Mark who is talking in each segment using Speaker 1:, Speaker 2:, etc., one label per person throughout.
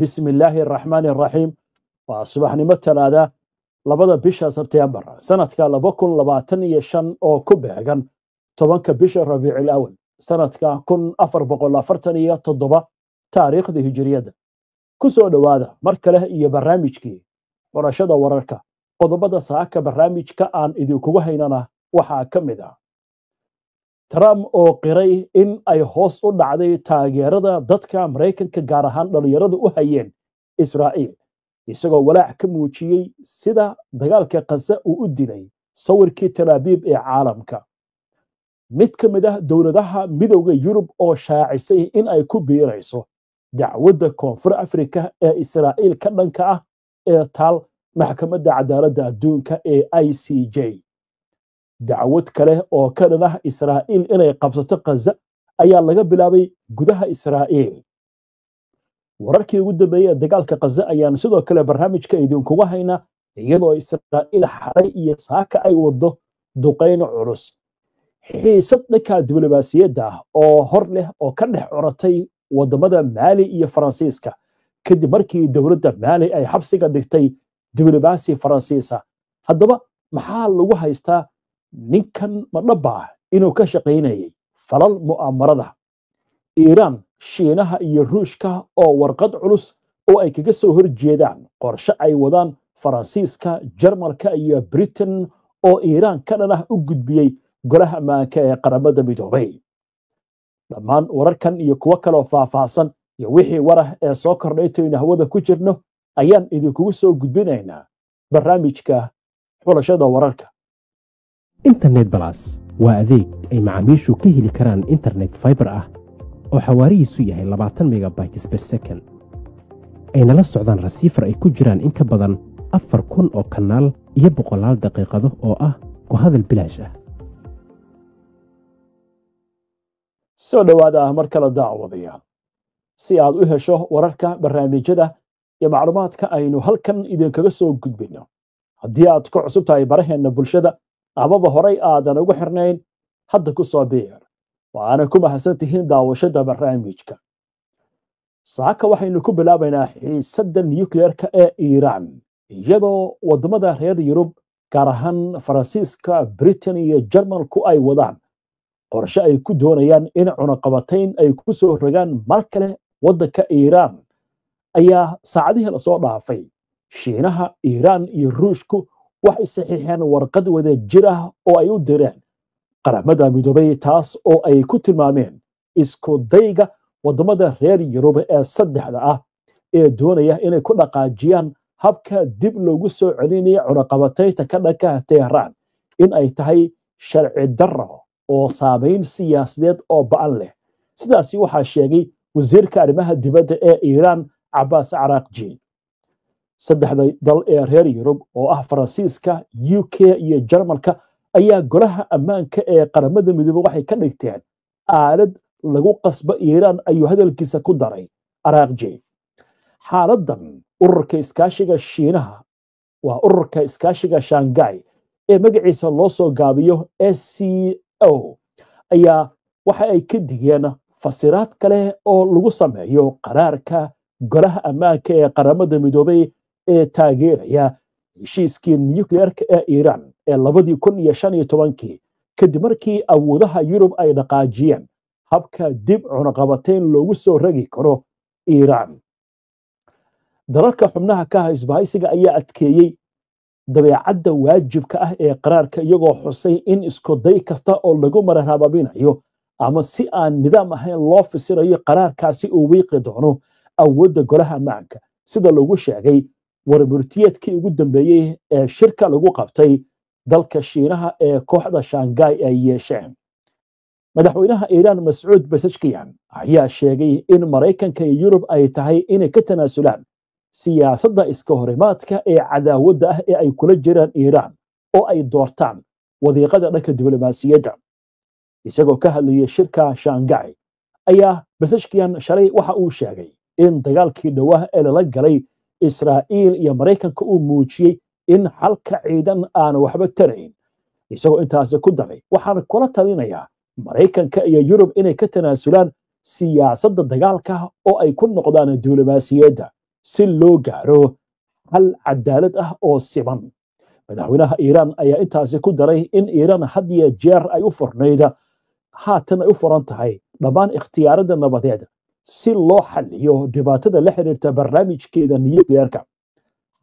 Speaker 1: بسم الله الرحمن الرحيم وصباح نمتنا هذا لبدا بيشا سبتمبر سنة كالبكون لباتنية شن أو كوبيغان طبانك بيشا ربيع الأول سنة كون أفر بقول فرتنية تضبا تاريخ دي هجرية كسو دوادا مركله إيا برامجكي ورشدا ورركا قضبدا ساكا برامجكا آن إذو كوهينانا وحا كمدا Trump oo qiray in ay hoos u dhacday taageerada dadka Mareykanka gaar ahaan dhalinyaradu u hayeen Israa'iil isagoo walaac ka muujiyay sida dagaalka Gaza uu u dilay sawirkii Tel Aviv ee caalamka mid ka mid ah dowladaha midowga Yurub oo shaacisay in ay ku biirayso dacwadda Koonfur Afrika ee Israa'iil ka dhanka ah ee taal maxkamadda cadaaladda adduunka ee ICJ dacwad kale oo ka dhan ah Israa'iil inay qabsato Gaza ayaa laga bilaabay gudaha Israa'iil wararkii ugu dambeeyay dagaalka Gaza ayaan sidoo kale barnaamijka idinkugu haynaa iyadoo Israa'iil xaray iyo saaka ay wado duqeyn culus xiisad dhanka diblomaasiyadda oo hor leh oo ka dhex coratay wadamada Maali iyo Faransiiska kadib markii dowladda Maali ay xabsiga dhigtay diblomaasi Faransiisa haddaba maxaa lagu haystaa ninkan ma dhaba inuu ka shaqeynayay falal mu'amarada Iiraan Shiinaha iyo Ruushka oo warqad culus oo ay kaga soo horjeedaan qorshe ay wadaan Faransiiska Jarmalka iyo Britain oo Iiraan ka dhan ah u gudbiyay golaha ammaanka ee qaramada midoobay dhammaan wararkan iyo kuwa kale oo faahfaahsan iyo wixii warah ee soo kordhaytayna hawada ku jirno ayaan idinkugu soo gudbinaynaa barnaamijka xulashada wararka
Speaker 2: internet plus waa adeeg ay macaamiishu ka heli karaan internet fiber ah oo xawaarihiisu yahay 20 megabytes per second ayna la socdaan receiver ay ku jiraan in ka badan 4,000 oo kanaal iyo boqolaal daqiiqado oo ah ku hadal bilaash ah
Speaker 1: soo dhawaada mar kale daawadayaal si aad u hesho wararka barnaamijyada iyo macluumaadka aynu halkan idinkaga soo gudbino haddii aad ku cusub tahay baraheena bulshada amaba horay aadan ugu xirnayn hadda ku soo biir waana ku mahadsantihiin daawashada barnaamijka saaka waxaynu ku bilaabaynaa xiisadda nuclearka ee Iiraan iyadoo wadamada reer Yurub gaar ahaan Faransiiska Britain iyo Jarmalku ay wadaan qorshe ay ku doonayaan in cunaqabatayn ay ku soo rogaan mar kale wadanka Iiraan ayaa saacadihii la soo dhaafay Shiinaha Iiraan iyo Ruushku waxay saxiixeen warqad wada jir ah oo ay u direen qaramada midoobay taas oo ay ku tilmaameen isku dayga wadamada reer Yurub ee saddexda ah ee doonaya inay ku dhaqaajiyaan habka dib loogu soo celinayo cunaqabataynta ka dhanka Tehran in ay tahay sharci darro oo saameyn siyaasadeed oo ba'an leh sidaasi waxaa sheegay wasiirka arrimaha dibadda ee Iiraan Abbas Araghchi saddexda dal ee reer Yurub oo ah Faransiiska UK iyo Jarmalka ayaa golaha ammaanka ee qaramada midoobay waxay ka dhigteen aalad lagu qasbo Iiraan ayuu hadalkiisa ku daray Araghchi xaaladan ururka iskaashiga Shiinaha waa ururka iskaashiga Shanghai ee magaciisa loo soo gaabiyo SCO ayaa waxa ay ka digeen fasiraad kale oo lagu sameeyo qaraarka golaha ammaanka ee qaramada midoobay ee taageeraya heshiiskii nuclearka ee Iiraan ee 2015 kadib markii awoodaha Yurub ay dhaqaajiyeen habka dib cunaqabatayn loogu soo ragi karo Iiraan dalalka xubnaha ka ah isbahaysiga ayaa adkeeyay dabeecadda waajibka ah ee qaraarka iyagoo xusay in isku day kasta oo lagu marhaabinayo ama si aan nidaam ahayn loo fasirayo qaraarkaasi uu wiiqi doono awoodda golaha ammaanka sida lagu sheegay warburtiyeedkii ugu dambeeyay ee shirka lagu qabtay dalka Shiinaha ee kooxda Shanghai ay yeesheen madaxweynaha Iiraan Mas'uud Pezeshkian ayaa sheegay in Mareykanka iyo Yurub ay tahay inay ka tanaasulaan siyaasadda iska horimaadka ee cadaawadda ah ee ay kula jiraan Iiraan oo ay doortaan wadiiqada dhanka diblomaasiyadda isagoo ka hadlayay shirka Shanghai ayaa Pezeshkian shalay waxa uu sheegay in dagaalkii dhawaa ee lala galay Israa'iil iyo Mareykanka uu muujiyay in halka ciidan aan waxba tarayn isagoo intaas ku daray waxaan kula talinayaa Mareykanka iyo Yurub inay ka tanaasulaan siyaasadda dagaalka oo ay ku noqdaan diblomaasiyadda si loo gaaro hal cadaalad ah oo siman. madaxweynaha iiraan ayaa intaasi ku daray in iiraan had iyo jeer ay u furnayd haatan ay u furan tahay dhammaan ikhtiyaarada nabadeed si loo xalliyo dhibaatada la xiriirta barnaamijkeeda nukliyeerka.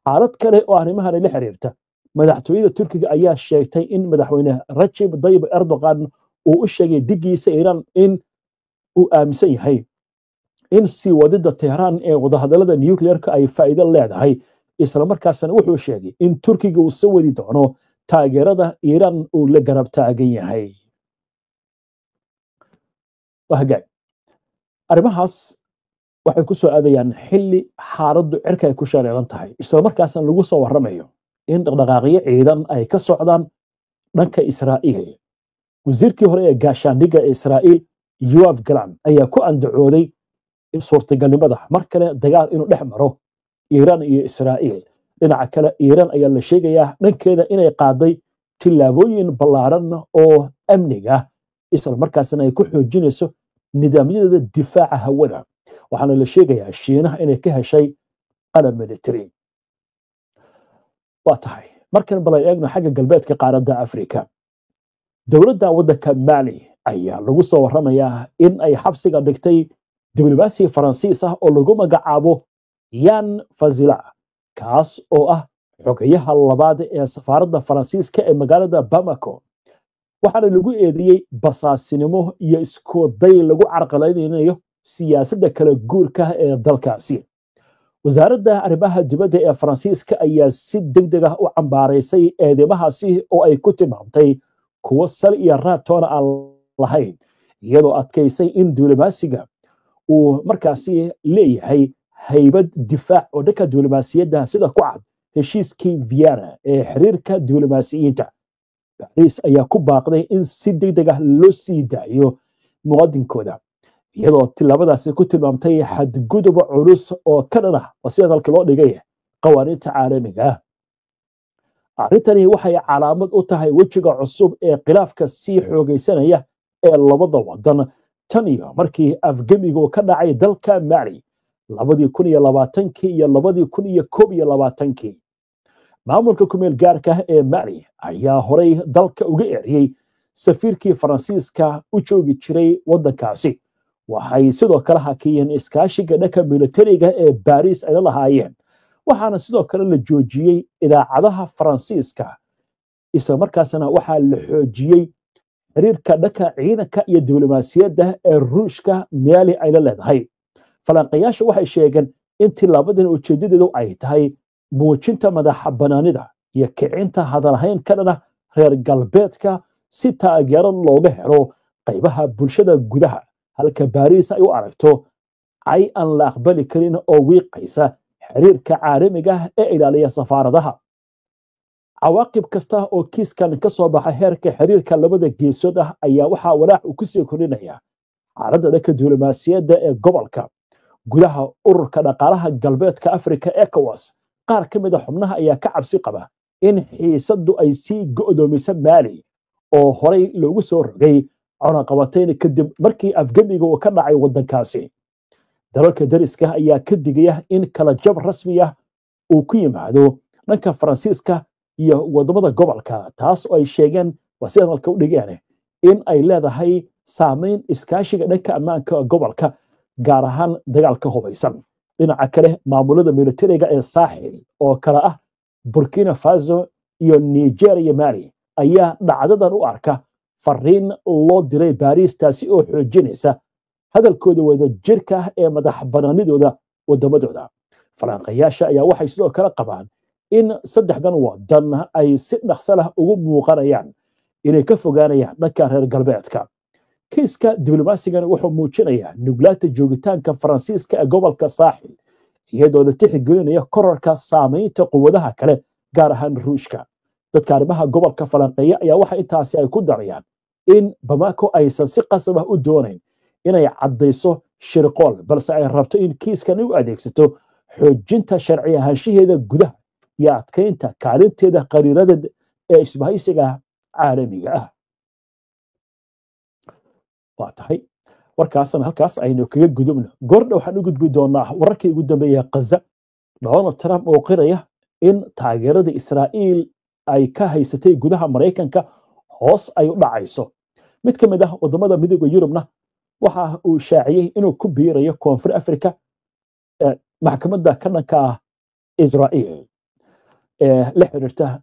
Speaker 1: xaalad kale oo arrimahani la xiriirta, madaxtooyada turkiga ayaa sheegtay in madaxweyne Recep Tayyip Erdogan uu u sheegay dhigiisa iiraan in uu aaminsan yahay in sii wadida Teheraan ee wadahadalada nukliyeerka ay faa'iido leedahay, isla markaasna wuxuu sheegay in turkiga uu soo wadi doono taageerada iiraan uu la garab taagan yahay. arrimahaas waxay ku soo aadayaan xilli xaaladdu cirka ay ku shareeran tahay, isla markaasna lagu soo warramayo in dhaqdhaqaaqyo ciidan ay ka socdaan dhanka Israa'iil. wasiirkii hore ee gaashaandhigga Israa'iil Yoav Gallant ayaa ku andacooday suurtagalnimada mar kale dagaal inuu dhex maro iiraan iyo Israa'iil. dhinaca kale, iiraan ayaa la sheegayaa dhankeeda inay qaaday tillaabooyin ballaaran oo amniga, isla markaasna ay ku xoojinayso nidaamyadeeda difaaca hawada. waxaana la sheegayaa Shiinaha inay ka heshay qalab military. waa tahay markan bal ay eegno xagga galbeedka qaaradda Afrika. dowladda waddanka Mali ayaa lagu soo warramayaa in ay xabsiga dhigtay diblomaasi Faransiis ah oo lagu magacaabo Yan Fazila, kaas oo ah xogayaha labaad ee safaaradda Faransiiska ee magaalada Bamako. waxaana lagu eedeeyey basaasinimo iyo isku day lagu carqaladeynayo siyaasadda kala guurka ee dalkaasi. wasaaradda arrimaha dibadda ee Faransiiska ayaa si degdeg ah u cambaaraysay eedeymahaasi oo ay ku tilmaamtay kuwo sal iyo raad toona aan lahayn, iyadoo adkaysay in diblomaasiga uu markaasi leeyahay haybad difaac oo dhanka diblomaasiyadda sida ku cad heshiiskii Vienna ee xiriirka diblomaasiyiinta. Paris ayaa ku baaqday in si degdeg ah loo sii daayo muwaadinkooda, iyadoo tillaabadaasi ku tilmaamtay xadgudub culus oo ka dhan ah sida dalka loo dhigay qawaaniinta caalamiga ah. arrintani waxay calaamad u tahay wejiga cusub ee khilaafka sii xoogaysanaya ee labada wadan tan iyo markii afgemigu ka dhacay dalka Mali 2020 iyo 2021. maamulka kumeel gaarka ee Mali ayaa horay dalka uga eriyay safiirkii Faransiiska u joogi jiray waddankaasi. waxay sidoo kale hakiyeen iskaashiga dhanka militariga ee Paris ay lahaayeen, waxaana sidoo kale la joojiyey idaacadaha Faransiiska. isla markaasna waxaa la xoojiyey xiriirka dhanka ciidanka iyo diblomaasiyadda ee Ruushka Mali ay leedahay. falanqayaashu waxay sheegeen in tilaabadan ujeedadeedu ay tahay muujinta madaxa banaanida iyo kicinta hadalhayn ka dhana reer galbeedka si taageero looga helo qaybaha bulshada gudaha, halka Paris ay u aragto ay aan la aqbali karin oo wiiqaysa xiriirka caalamiga ah ee ilaaliya safaaradaha. cawaaqib kasta oo kiiskan ka soo baxa heerka xiriirka labada geesood ah ayaa waxaa walaac ku sii kordhinaya xaaladda dhanka diblomaasiyadda ee gobolka. gudaha ururka dhaqaalaha galbeedka Afrika ECOWAS, qaar ka mid ah xubnaha ayaa ka cabsi qaba in xiisaddu ay sii go'doomiso Mali oo horay loogu soo rogay cunaqabatayn kadib markii afgemiga uu ka dhacay waddankaasi. dalalka dariska ayaa ka digaya in kala jab rasmi ah uu ku yimaado dhanka Faransiiska iyo wadamada gobolka, taas oo ay sheegeen sida dalka u dhigeen in ay leedahay saameyn iskaashiga dhanka ammaanka gobolka, gaar ahaan dagaalka hubaysan. dhinaca kale, maamulada militariga ee Saaxil oo kala ah Burkina Faso iyo Niger iyo Mali ayaa dhacdadan u arka fariin loo diray Paris, taasi oo xoojinaysa hadalkooda wada jirka ah ee madax banaanidooda wadamadooda. falanqayaasha ayaa waxay sidoo kale qabaan in saddexdan wadan ay si dhaqso leh ugu muuqanayaan inay ka fogaanayaan dhanka reer galbeedka. kiiska diblomaasigan wuxuu muujinayaa nuglaanta joogitaanka Faransiiska ee gobolka Saaxil, iyadoo la tixgelinaya kororka saameynta quwadaha kale, gaar ahaan Ruushka. dadka arrimaha gobolka falanqeeya ayaa waxa intaasi ay ku darayaan in Bamako aysan si qasab ah u doonayn inay caddayso shirqool, balse ay rabto in kiiskan u adeegsato xoojinta sharci ahaanshaheeda gudaha iyo adkaynta kaalinteeda qariirada ee isbahaysiga caalamiga ah. waa tahay warkaasna halkaas aynu kaga gudubno. goordha waxaan u gudbi doonaa wararkii ugu dambeeyay Gaza Donald Trump oo qiraya in taageerada Israa'iil ay ka haysatay gudaha Mareykanka hoos ay u dhacayso. mid ka mid ah wadamada midowga Yurubna waxa uu shaaciyay inuu ku biirayo Koonfur Afrika maxkamadda ka dhanka ah Israa'iil la xiriirta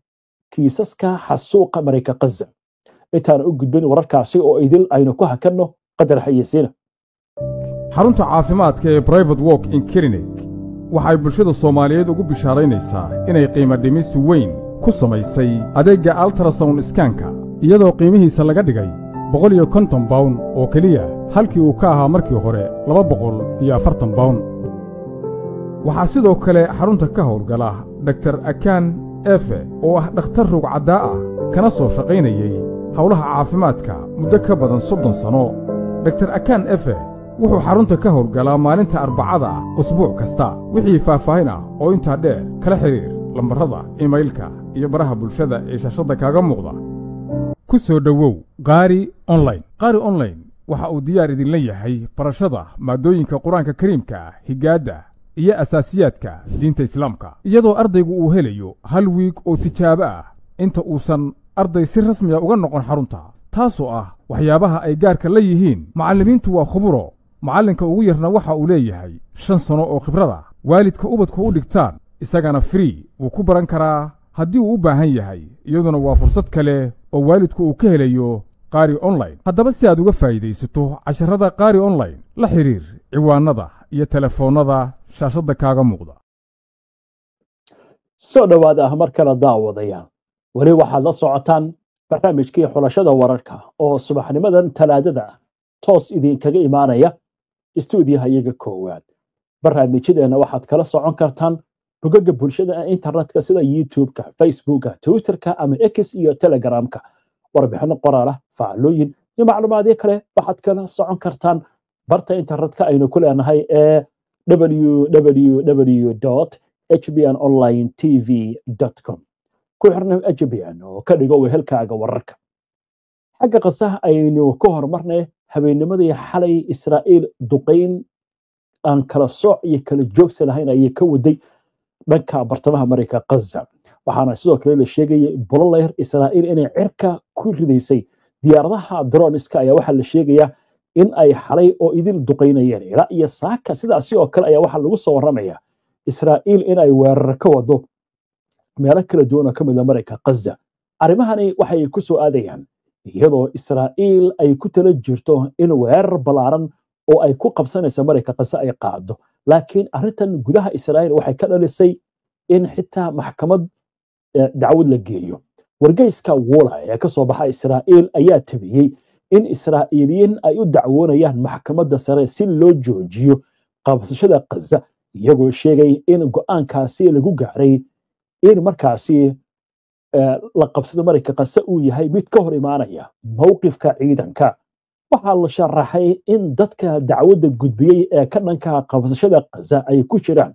Speaker 1: kiisaska xasuuqa Mareyka Gaza. intaan u gudbin wararkaasi oo idil aynu ku hakanno qadar xayeysiina.
Speaker 3: xarunta caafimaadka ee Private Walk in Clinic waxay bulshada Soomaaliyeed ugu bishaaraynaysaa inay qiimo dhimis weyn ku samaysay adeegga ultrasound scanka iyadoo qiimihiisa laga dhigay 150 pound oo kaliya halkii uu ka ahaa markii hore 240 pound. waxaa sidoo kale xarunta ka howlgala Dr. Akan Efe oo ah dhakhtar rug caddaa ah kana soo shaqaynayay howlaha caafimaadka muddo ka badan 30 sano. Dr. Akan Efe wuxuu xarunta ka howlgalaa maalinta Arbacada usbuuc kasta. wixii faahfaahin ah oo intaa dheer kala xiriir lambarada emailka iyo baraha bulshada ee shaashada kaaga muuqda. ku soo dhowow Qari Online. Qari Online waxa uu diyaar idin yahay barashada maadooyinka Quraanka Kariimka, higaada iyo asaasiyaadka diinta Islaamka, iyadoo ardaygu uu helayo hal week oo tijaabo ah inta uusan arday si rasmi ah uga noqon xarunta. taasoo ah waxyaabaha ay gaarka la yihiin macallimiintu waa khuburo. macallinka ugu yarna waxa uu leeyahay 5 sano oo khibrada. waalidka ubadku u dhigtaan isagana free wuu ku baran karaa haddii uu u baahan yahay. iyaduna waa fursad kale oo waalidku uu ka helayo Qari Online. haddaba si aad uga faa'iidaysato casharrada Qari Online, la xiriir ciwaanada iyo telefoonada shaashada kaaga muuqda.
Speaker 1: soo dhawaada mar kale daawadayaan. wali waxaad la socotaan barnaamijkii xulashada wararka oo subaxnimadan Talaadada toos idinkaga imaanaya istuudiyaha iyaga koowaad. barnaamijyadeena waxaad kala socon kartaan bogagga bulshada internetka sida YouTube-ka, Facebook-ka, Twitter-ka ama X iyo Telegram-ka. warbixino qoraal ah, faallooyin iyo macluumaadyo kale waxaad kala socon kartaan barta internetka aynu ku leenahay ee www.hbnonlinetv.com. ku xirnay HBN oo ka dhigo wehelkaaga wararka. xagga qasaha aynu ku horumarnay habeennimadii xalay Israa'iil duqeyn aan kala sooc iyo kala joogsi lahayn ayay ka waday dhanka bartamaha Mareyka Gaza. waxaana sidoo kale la sheegayay Bololeer Israa'iil inay cirka ku ridaysay diyaaradaha droneska ayaa waxaa la sheegayaa in ay xalay oo idil duqeynayeen ilaa iyo saaka. sidaasi oo kale ayaa waxaa lagu soo warramayaa Israa'iil in ay weerar ka wado meelo kala duwan oo ka mid ah Mareyka Gaza. arrimahani waxay ku soo aadayaan iyadoo Israa'iil ay ku tala jirto in weerar balaaran oo ay ku qabsanayso Mareyka Gaza ay qaado. laakiin arrintan gudaha Israa'iil waxay ka dhalisay in xitaa maxkamad dacwad la geeyo. wargeyska Walla ee ka soo baxa Israa'iil ayaa tabiyay in Israa'iiliyiin ay u dacwoonayaan maxkamadda sare si loo joojiyo qabsashada Gaza, iyagoo sheegay in go'aankaasi lagu gaaray in markaasi la qabsado Mareyka Gaza uu yahay mid ka hor imaanaya mowqifka ciidanka. waxaa la sharaxay in dadka dacwadda gudbiyey ee ka dhanka qabsashada Gaza ay ku jiraan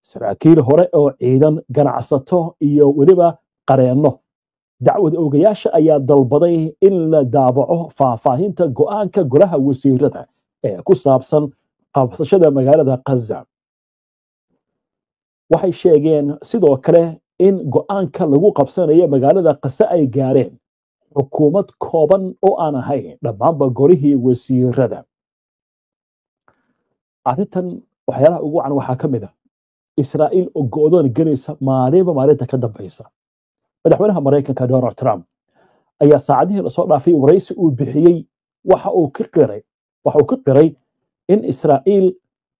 Speaker 1: saraakiil hore oo ciidan, ganacsato iyo weliba qareenno. dacwad ogayaasha ayaa dalbaday in la daabaco faahfaahinta go'aanka golaha wasiirada ee ku saabsan qabsashada magaalada Gaza. waxay sheegeen sidoo kale in go'aanka lagu qabsanayo magaalada Gaza ay gaareen xukuumad kooban oo aan ahayn dhammaanba golihii wasiirada. arrintan waxyaalaha ugu wacan waxaa ka mid ah Israa'iil oo go'doon gelaysa maalinba maalinta ka dambaysa. madaxweynaha Mareykanka Donald Trump ayaa saacadihii la soo dhaafay waraysi uu bixiyey waxa uu ka qiray in Israa'iil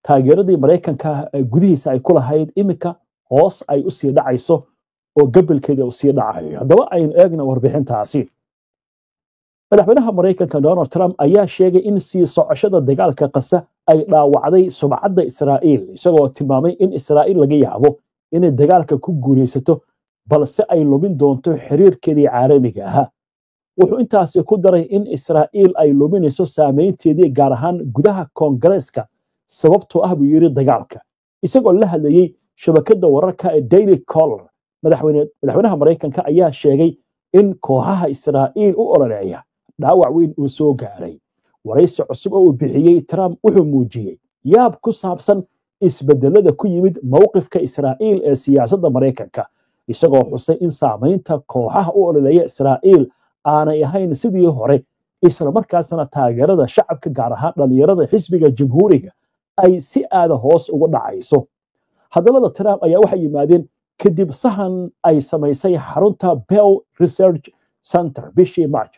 Speaker 1: taageeradii Mareykanka gudihiisa ay ku lahayd iminka hoos ay u sii dhacayso oo gabalkeeda u sii dhacayo. haddaba aynu eegna warbixintaasi. madaxweynaha Mareykanka Donald Trump ayaa sheegay in sii socoshada dagaalka Gaza ay dhaawacday sumcadda Israa'iil, isagoo tilmaamay in Israa'iil laga yaabo inay dagaalka ku guuleysato balse ay lumin doonto xiriirkeedii caalamiga ahaa. wuxuu intaasi ku daray in Israa'iil ay luminayso saameynteedii gaar ahaan gudaha Koongareeska sababtoo ah buu yiri dagaalka. isagoo la hadlayay shabakadda wararka ee Daily Caller, madaxweynaha Mareykanka ayaa sheegay in kooxaha Israa'iil u ololeeya dhaawac weyn uu soo gaaray. waraysi cusub oo uu bixiyey Trump wuxuu muujiyey yaab ku saabsan isbedelada ku yimid mowqifka Israa'iil ee siyaasadda Mareykanka isagoo xusay in saamaynta kooxaha u ololeeya Israa'iil aanay ahayn sidii hore isla markaasna taageerada shacabka gaar ahaan dhalinyarada xisbiga jamhuuriga ay si aada hoos uga dhacayso hadallada Trump ayaa waxay yimaadeen kadib sahan ay samaysay xarunta Pew Research Center bishii March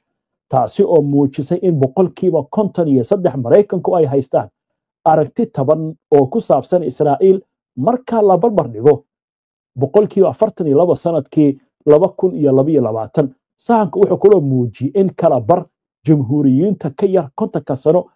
Speaker 1: taasi oo muujisay in boqolkiiba 53 Mareykanku ay haystaan aragti taban oo ku saabsan Israa'iil marka la barbar dhigo boqolkiiba 42 sanadkii 2022 sahanku wuxuu kaloo muujiyay in kala bar jamhuuriyiinta ka yar 50 sano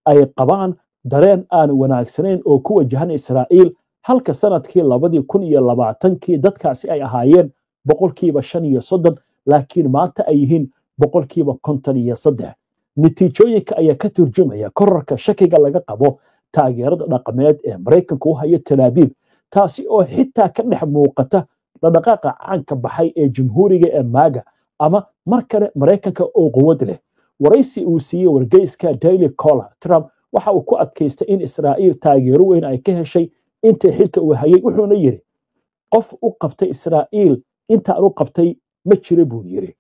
Speaker 1: ay qabaan dareen aan wanaagsanayn oo ku wajahan Israa'iil halka sanadkii 2020 dadkaasi ay ahaayeen boqolkiiba 35 laakiin maanta ay yihiin boqolkiiba 53 natiijooyinka ayaa ka turjumaya kororka shakiga laga qabo taageerada dhaqameed ee Mareykanku u hayo Tel Aviv taasi oo xitaa ka dhex muuqata dhaqaaqa caanka baxay ee jamhuuriga ee MAGA ama mar kale Mareykanka oo quwad leh waraysi uu siiyay wargeyska Daily Caller Trump waxa uu ku adkaystay in Israa'iil taageero weyn ay ka heshay intii xilka uu hayay wuxuuna yiri qof u qabtay Israa'iil inta uu qabtay ma jiro buu yiri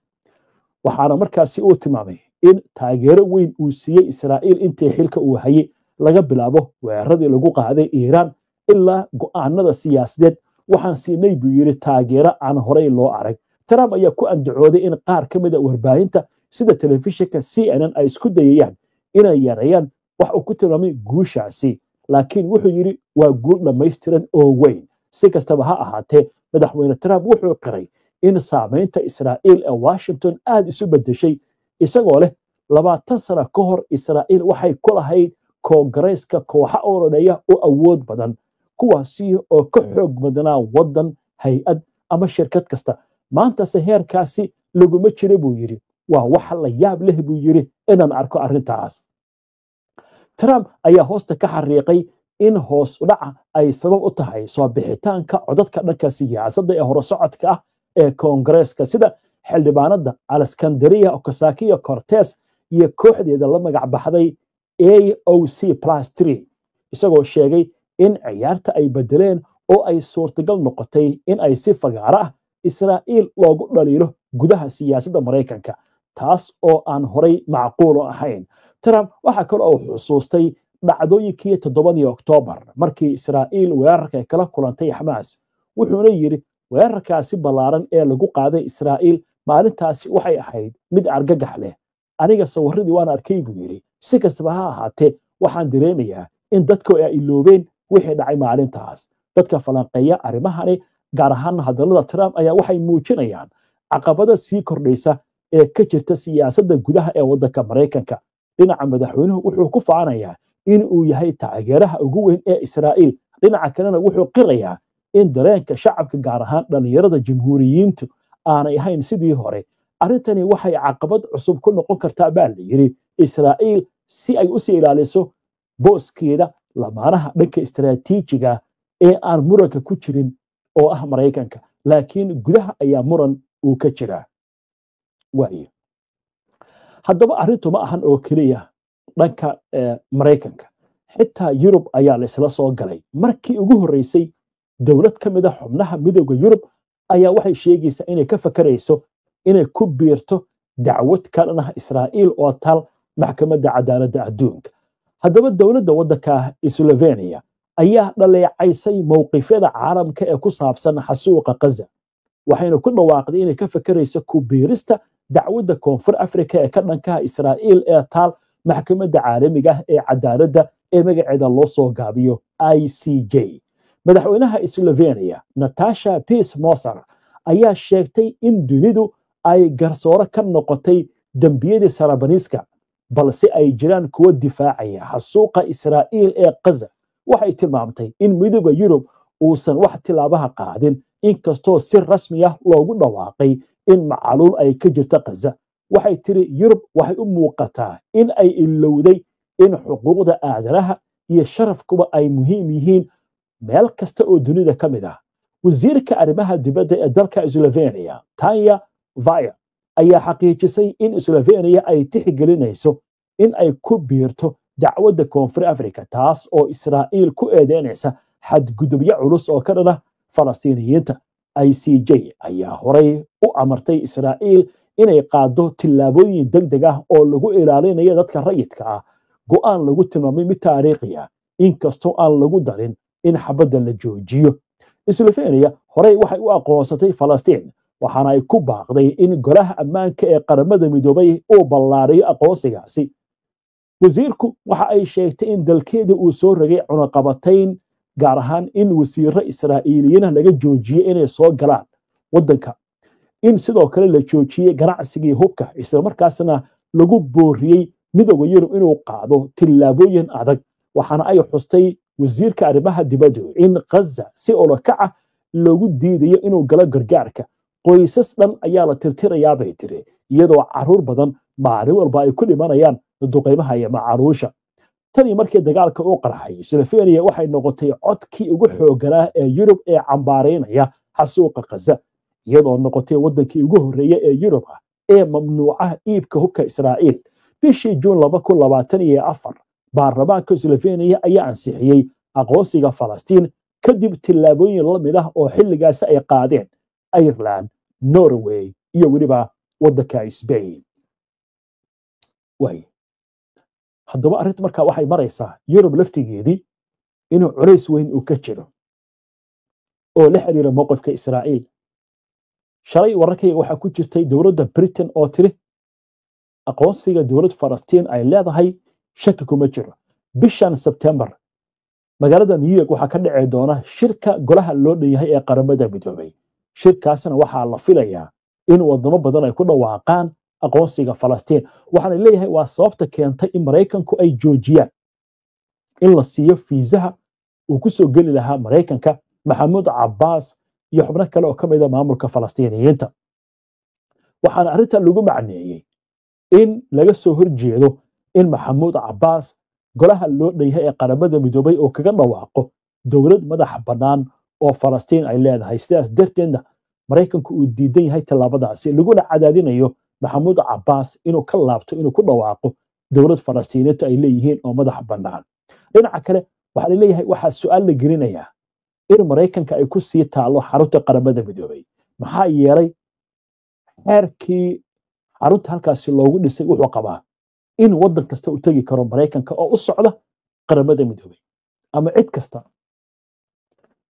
Speaker 1: waxaana markaasi uu tilmaamay in taageero weyn uu siiyay Israa'iil intii xilka uu hayay laga bilaabo weeraradii lagu qaaday Iiraan ilaa go'aanada siyaasadeed waxaan siinay buu yiri taageero aan horey loo arag Trump ayaa ku andacooday in qaar ka mid ah warbaahinta sida telefishinka CNN ay isku dayayaan inay yareeyaan wax uu ku tilmaamay guushaasi laakiin wuxuu yiri waa guul dhammaystiran oo weyn si kastaba ha ahaatee madaxweyne Trump wuxuu qiray in saamaynta Israa'iil ee Washington aad isu bedeshay isagoo leh 20 sano ka hor Israa'iil waxay ku lahayd koongareeska kooxa ololeeya oo awood badan kuwaasi oo ka xoog badanaa wadan hay'ad ama shirkad kasta maanta heerkaasi laguma jiro buu yiri waa wax la yaab leh buu yiri inaan arko arrintaas Trump ayaa hoosta ka xariiqay in hoos u dhaca ay sabab u tahay soo bixitaanka codadka dhanka siyaasadda ee horusocodka ah ee koongareeska sida xildhibaanada Alexandria Ocasio-Cortez iyo kooxdeeda la magac baxday AOC+3 isagoo sheegay in ciyaarta ay bedeleen oo ay suurtagal noqotay in ay si fagaara ah Israa'iil loogu dhaliilo gudaha siyaasadda Mareykanka taas oo aan horey macquul ahayn Trump waxa kale oo xusuustay dhacdooyinkii 7 Oktoobar markii Israa'iil weerarka kala kulantay Xamaas wuxuuna yiri weerarkaasi ballaaran ee lagu qaaday Israa'iil maalintaasi waxay ahayd mid argagax leh aniga sawiradii waan arkay buu yiri si kastaba ha ahaatee waxaan dareemayaa in dadku ay iloobeen wixii dhacay maalintaas dadka falanqeeya arrimahani gaar ahaan hadallada Trump ayaa waxay muujinayaan caqabada sii kordhaysa ee ka jirta siyaasadda gudaha ee waddanka Mareykanka dhinaca madaxweynuhu wuxuu ku faanayaa in uu yahay taageeraha ugu weyn ee Israa'iil dhinaca kalena wuxuu qirayaa in dareenka shacabka gaar ahaan dhalinyarada jamhuuriyiintu aanay ahayn sidii hore arrintani waxay caqabad cusub ku noqon kartaa baa la yiri Israa'iil si ay u sii ilaaliso booskeeda lamaanaha dhanka istiraatiijiga ee aan muranka ku jirin oo ah Mareykanka laakiin gudaha ayaa muran uu ka jiraa waayo haddaba arrintu ma ahan oo kaliya dhanka Mareykanka xitaa Yurub ayaa la isla soo galay markii ugu horeysay dawlad ka mid ah xubnaha midowga Yurub ayaa waxay sheegaysaa inay ka fakarayso inay ku biirto dacwad ka dhan ah Israa'iil oo tal maxkamadda cadaaladda adduunka haddaba dawladda waddanka Slovenia ayaa dhaleecaysay mowqifyada caalamka ee ku saabsan xasuuqa Gaza waxayna ku dhawaaqday inay ka fakarayso ku biirista dacwadda koonfur Afrika ee ka dhanka Israa'iil ee tal maxkamadda caalamiga ah ee cadaaladda ee magaceeda loo soo gaabiyo ICJ madaxweynaha Slovenia Natasha Peace-Moser ayaa sheegtay in dunidu ay garsoore ka noqotay dambiyadii Sarabanska balse ay jiraan kuwa difaacaya xasuuqa Israa'iil ee Gaza waxay tilmaamtay in midowga Yurub uusan wax tilaabaha qaadin inkastoo si rasmi ah loogu dhawaaqay in macaluul ay ka jirto Gaza waxay tiri Yurub waxay u muuqataa in ay ilowday in xuquuqda aadanaha iyo sharafkuba ay muhiim yihiin meel kasta oo dunida ka mid ah wasiirka arrimaha dibadda ee dalka Slovenia Tanya Fajon ayaa xaqiijisay in Slovenia ay tixgelinayso in ay ku biirto dacwadda koonfur Afrika taas oo Israa'iil ku eedeynaysa xadgudubyo culus oo ka dhana falastiiniyiinta. ICJ ayaa horay u amartay Israa'iil inay qaado tillaabooyin degdeg ah oo lagu ilaalinayo dadka rayidka ah, go'aan lagu tilmaamay mid taariikhi ah, inkastoo aan lagu darin in xabadda la joojiyo. Slovenia horay waxay u aqoonsatay Falastiin, waxaana ay ku baaqday in golaha ammaanka ee qaramada midoobay uu ballaariyo aqoonsigaasi. wasiirku waxa ay sheegtay in dalkeeda uu soo rogay cunaqabatayn, gaar ahaan in wasiirro Israa'iiliyiin laga joojiyay inay soo galaan waddanka, in sidoo kale la joojiyay ganacsigii hubka, isla markaasna lagu booriyey midowga Yurub inuu qaado tillaabooyin adag. waxaana ay xustay wasiirka arrimaha dibadda in Gaza si olokaca loogu diidayo inuu galo gargaarka. qoysas dhan ayaa la tirtirayaa bay tiri, iyadoo caruur badan maalin walba ay ku dhimanayaan duqeymaha iyo macaruusha. tani markii dagaalka uu qarxay, Slovenia waxay noqotay codkii ugu xoogganaa ee Yurub ee cambaareynaya xasuuqa Gaza, iyadoo noqotay waddankii ugu horreeya ee Yurub ah ee mamnuuca iibka hubka Israa'iil. bishii Juun 2024 baarlamaanka Slovenia ayaa ansixiyey aqoonsiga Falastiin kadib tillaabooyin la mid ah oo xilligaasi ay qaadeen Ireland, Norway iyo weliba waddanka Spain. haddaba arrinta markaa waxay maraysaa Yurub laftigeedii inuu culays weyn uu ka jiro oo la xiriira mowqifka Israa'iil. shalay wararkayga waxaa ku jirtay dowladda Britain oo tiri aqoonsiga dowlad Falastiin ay leedahay shaki kuma jiro. bishan September magaalada New York waxaa ka dhici doona shirka golaha loo dhan yahay ee qaramada midoobay. shirkaasna waxaa la filayaa in wadamo badan ay ku dhawaaqaan aqoonsiga Falastiin. waxaana leeyahay waa sababta keentay in Mareykanku ay joojiyaan in la siiyo fiisaha uu ku soo geli lahaa Mareykanka Maxamuud Cabbaas iyo xubno kale oo ka mid ah maamulka Falastiiniyiinta. waxaana arrintan lagu macneeyey in laga soo horjeedo in Maxamuud Cabbaas golaha loo dhan yahay ee qaramada midoobay oo kaga dhawaaqo dowlad madax bannaan oo Falastiin ay leedahay. sidaas darteedna Mareykanku uu diidan yahay tallaabadaasi, laguna cadaadinayo Maxamuud Cabbaas inuu ka laabto inuu ku dhawaaqo dowlad Falastiiniyiintu ay leeyihiin oo madax bannaan. dhinaca kale waxaa leeyahay waxaa su'aal la gelinayaa in Mareykanka ay ku sii taalo xarunta qaramada midoobay. maxaa yeelay xeerkii xarunta halkaasi loogu dhisay wuxuu qabaa in waddan kasta u tegi karo Mareykanka oo u socda qaramada midoobay ama cid kasta.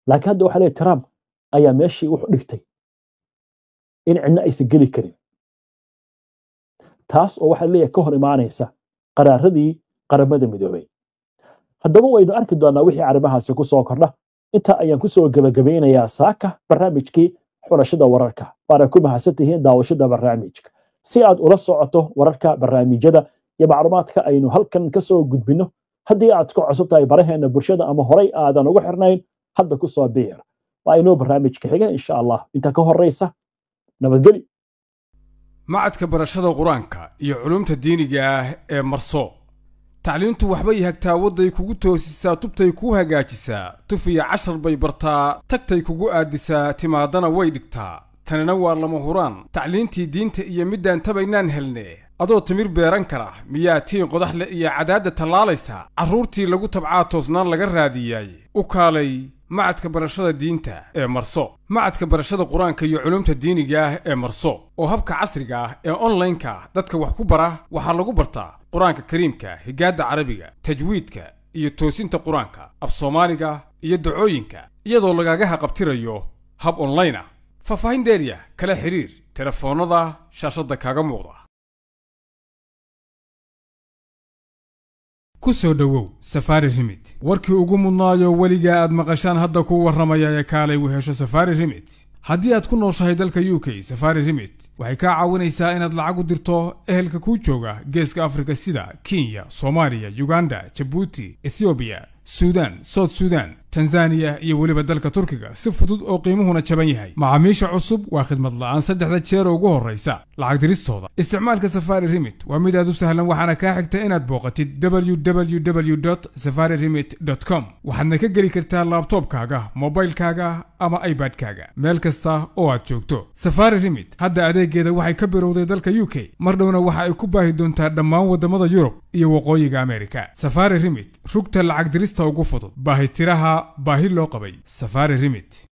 Speaker 1: laakiin hadda waxaa leeyahay Trump ayaa meeshii wuxuu dhigtay in cidna aysan geli karin, taas oo waxaa leeyahay ka hor imaanaysa qaraaradii qaramada midoobay. haddaba waynu arki doonaa wixii arrimahaasi ku soo kordha. inta ayaan ku soo gabagabeynayaa saaka barnaamijkii xulashada wararka. waana ku mahadsantihiin daawashada barnaamijka. si aad ula socoto wararka, barnaamijyada iyo macluumaadka aynu halkan ka soo gudbino, haddii aad ku cusub tahay baraheena bulshada ama horay aadan ugu xirnayn, hadda ku soo biir. waa inuu barnaamijka xiga insha Allah. inta ka horeysa nabadgeli.
Speaker 3: macadka barashada quraanka iyo culumta diiniga ah ee Marso. tacliintu waxbay hagtaa waday kugu toosisaa, tubtay ku hagaajisaa, tufiya 10 bay bartaa, tagtay kugu aadisaa, timaadana way dhigtaa. tanina waa lama huraan tacliintii diinta iyo midaan tabaynaan helnee. adoo timir beeran kara miyaa tiin qodax le iyo cadaadda tallaalaysa, carruurtii lagu tabcaa toosnaan laga raadiyay. u kaalay macadka barashada diinta ee Marso. macadka barashada quraanka iyo culumta diiniga ah ee Marso oo habka casriga ah ee online-ka dadka wax ku bara. waxaa lagu bartaa quraanka kariimka, higaada carabiga, tajwiidka iyo toosinta quraanka, af Soomaaliga iyo ducooyinka, iyadoo lagaga haqabtirayo hab online ah. faahfaahin dheeriya kala xiriir telefoonada shaashada kaaga muuqda. ku soo dhawow Safari Remit. warkii ugu mudnaayo weliga aad maqashaan hadda ku waramaya ee kaalay u hesho Safari Remit. haddii aad ku nooshahay dalka UK, Safari Remit waxay kaa caawinaysaa inaad lacag u dirto ehelka kuu jooga geeska Afrika sida Kenya, Soomaaliya, Uganda, Djibouti, Ethiopia, Sudan, South Sudan, Tanzania iyo weliba dalka Turkiga si fudud oo qiimuhuna jaban yahay. macaamiisha cusub waa khidmad la'aan 3 jeer ugu horeysa lacag diristooda. isticmaalka Safari Remit waa mid aad u sahlan, waxaana kaa xigta inaad booqatid www.safariremit.com. waxaadna ka geli kartaa laptopkaaga, mobilkaaga ama iPadkaaga meel kasta oo aad joogto. Safari Remit hadda adeegeeda waxay ka bilowday dalka UK, mar dhowna waxa ay ku baahi doontaa dhammaan wadamada Yurub iyo waqooyiga Amerika. Safari Remit rugta lacag dirista ugu fudud, baahitiraha
Speaker 4: baahi loo qabay Safari Remit